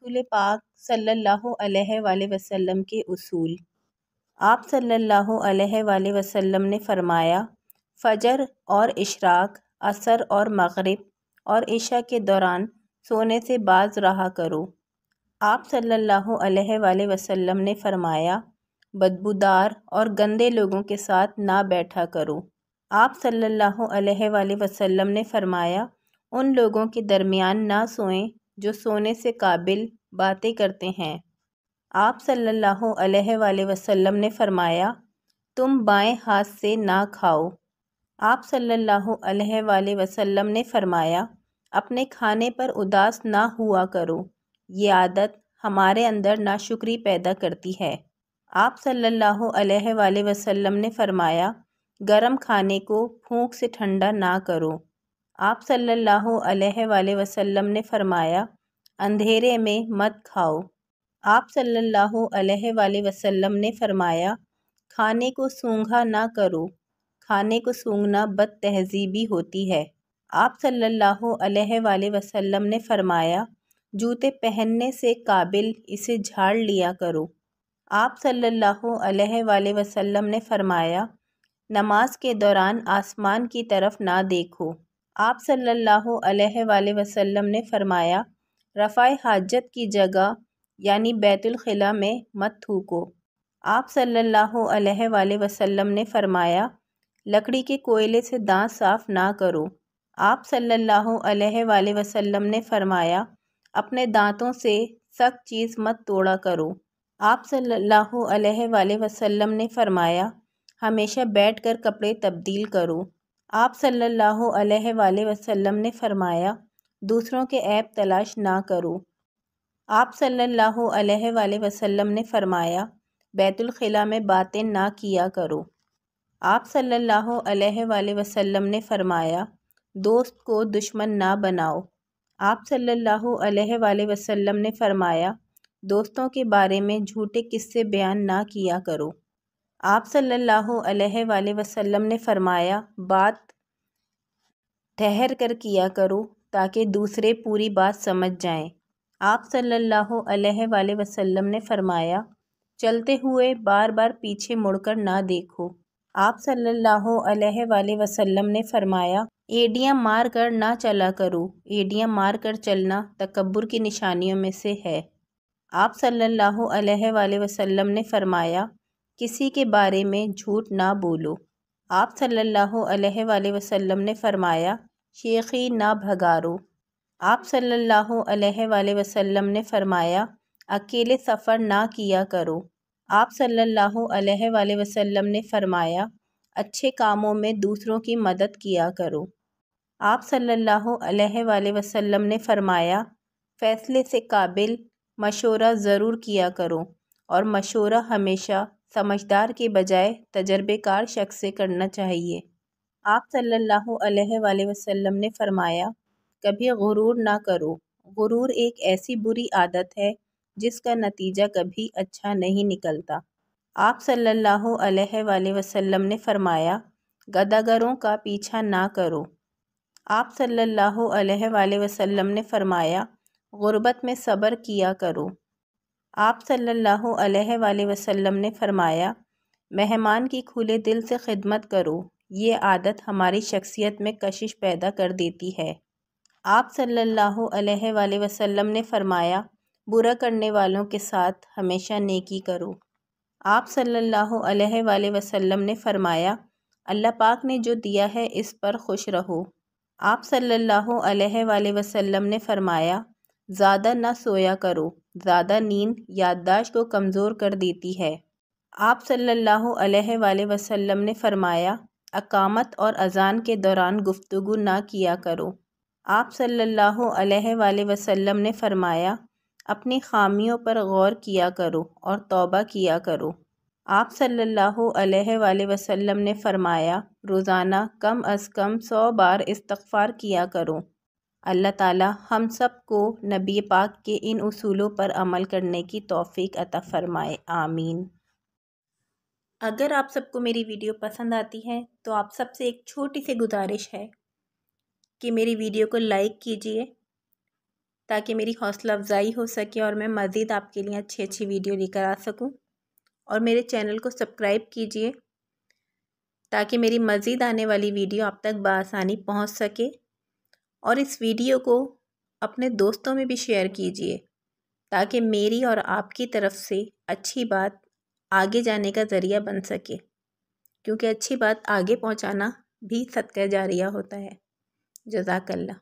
रसूल पाक सल्लल्लाहु अलैहि वसल्लम के उसूल। आप सल्लल्लाहु अलैहि वसल्लम ने फरमाया, फ़जर और इशराक, असर और मग़रिब और इशा के दौरान सोने से बाज रहा करो। आप सल्लल्लाहु अलैहि वसल्लम ने फरमाया, बदबूदार और गंदे लोगों के साथ ना बैठा करो। आप सल्लल्लाहु अलैहि वसल्लम ने फरमाया, उन लोगों के दरमियान ना सोएं जो सोने से काबिल बातें करते हैं। आप सल्लल्लाहु अलैहि वसल्लम ने फरमाया, तुम बाएं हाथ से ना खाओ। आप सल्लल्लाहु अलैहि वसल्लम ने फरमाया, अपने खाने पर उदास ना हुआ करो, ये आदत हमारे अंदर नाशुक्री पैदा करती है। आप सल्लल्लाहु अलैहि वसल्लम ने फरमाया, गरम खाने को फूंक से ठंडा ना करो। आप सल्लल्लाहु अलैहि वसल्लम ने फरमाया, अंधेरे में मत खाओ। आप सल्लल्लाहु अलैहि वसल्लम ने फरमाया, खाने को सूंघा ना करो, खाने को सूंघना बदतहज़ीबी होती है। आप सल्लल्लाहु अलैहि वसल्लम ने फरमाया, जूते पहनने से काबिल इसे झाड़ लिया करो। आप सल्लल्लाहु अलैहि वसल्लम ने फरमाया, नमाज के दौरान आसमान की तरफ ना देखो। आप सल्लल्लाहु अलैहि वसल्लम ने फरमाया, रफ़ाए हाजत की जगह यानी बैतुल खिला में मत थूको। आप सल्लल्लाहु अलैहि वसल्लम ने फरमाया, लकड़ी के कोयले से दांत साफ ना करो। आप सल्लल्लाहु अलैहि वसल्लम ने फरमाया, अपने दांतों से सख्त चीज़ मत तोड़ा करो। आप सल्लल्लाहु अलैहि वसल्लम ने फरमाया, हमेशा बैठकर कपड़े तब्दील करो। आप सल्लल्लाहु अलैहि वसल्लम ने फरमाया, दूसरों के ऐब तलाश ना करो। आप सल्लल्लाहु अलैहि वसल्लम ने फरमाया, बैतुल खिला में बातें ना किया करो। आप सल्लल्लाहु अलैहि वसल्लम ने फरमाया, दोस्त को दुश्मन ना बनाओ। आप सल्लल्लाहु अलैहि वसल्लम ने फरमाया, दोस्तों के बारे में झूठे किस्से बयान ना किया करो। आप सल्लल्लाहु अलैहि वसल्लम ने फरमाया, बात ठहर कर किया करो ताकि दूसरे पूरी बात समझ जाएं। आप सल्लल्लाहु अलैहि वसल्लम ने फरमाया, चलते हुए बार बार पीछे मुड़कर ना देखो। आप सल्लल्लाहु अलैहि वसल्लम ने फरमाया, एड़ियाँ मार कर ना चला करो, एड़ियाँ मार कर चलना तकब्बुर की निशानियों में से है। आप सल्लल्लाहु अलैहि वसल्लम ने फरमाया, किसी के बारे में झूठ ना बोलो। आप सल्लल्लाहु अलैहि वसल्लम ने फरमाया, शेखी ना भगारो। आप सल्लल्लाहु अलैहि वसल्लम ने फरमाया, अकेले सफ़र ना किया करो। आप सल्लल्लाहु अलैहि वसल्लम ने फरमाया, अच्छे कामों में दूसरों की मदद किया करो। आप सल्लल्लाहु अलैहि वसल्लम ने फरमाया, फ़ैसले से काबिल मशवरा ज़रूर किया करो और मशवरा हमेशा समझदार के बजाय तजर्बेकार शख्स से करना चाहिए। आप सल्लल्लाहु अलैहि वसल्लम ने फरमाया, कभी गुरूर ना करो। गुरूर एक ऐसी बुरी आदत है जिसका नतीजा कभी अच्छा नहीं निकलता। आप सल्लल्लाहु अलैहि वसल्लम ने फरमाया, गदागरों का पीछा ना करो। आप सल्लल्लाहु अलैहि वसल्लम ने फरमाया, गुर्बत में सब्र किया करो। आप सल्लल्लाहु अलैहि वसल्लम ने फरमाया, मेहमान की खुले दिल से खिदमत करो, ये आदत हमारी शख्सियत में कशिश पैदा कर देती है। आप सल्लल्लाहु अलैहि वसल्लम ने फरमाया, बुरा करने वालों के साथ हमेशा नेकी करो। आप सल्लल्लाहु अलैहि वसल्लम ने फरमाया, अल्लाह पाक ने जो दिया है इस पर खुश रहो। आप सल्लल्लाहु अलैहि वसल्लम ने फरमाया, ज़्यादा ना सोया करो, ज़्यादा नींद याददाश्त को कमज़ोर कर देती है। आप सल्लल्लाहु अलैहि वसल्लम ने फरमाया, अकामत और अज़ान के दौरान गुफ्तगू ना किया करो। आप सल्लल्लाहु अलैहि वसल्लम ने फरमाया, अपनी खामियों पर गौर किया करो और तौबा किया करो। आप सल्लल्लाहु अलैहि वसल्लम ने फरमाया, रोज़ाना कम अज़ कम 100 बार इस्तग़फ़ार किया करो। अल्लाह ताला हम सब को नबी पाक के इन उसूलों पर अमल करने की तौफ़ीक अता फ़रमाए, आमीन। अगर आप सबको मेरी वीडियो पसंद आती है तो आप सबसे एक छोटी सी गुजारिश है कि मेरी वीडियो को लाइक कीजिए تاکہ میری حوصلہ افزائی ہو سکے اور میں مزید آپ کے لیے اچھی اچھی ویڈیو لے کر آ سکوں۔ اور میرے چینل کو سبسکرائب کیجئے تاکہ میری مزید آنے والی ویڈیو آپ تک بآسانی پہنچ سکے، اور اس ویڈیو کو اپنے دوستوں میں بھی شیئر کیجئے تاکہ میری اور آپ کی طرف سے اچھی بات آگے جانے کا ذریعہ بن سکے، کیونکہ اچھی بات آگے پہنچانا بھی صدقہ جاریہ ہوتا ہے۔ جزاک اللہ۔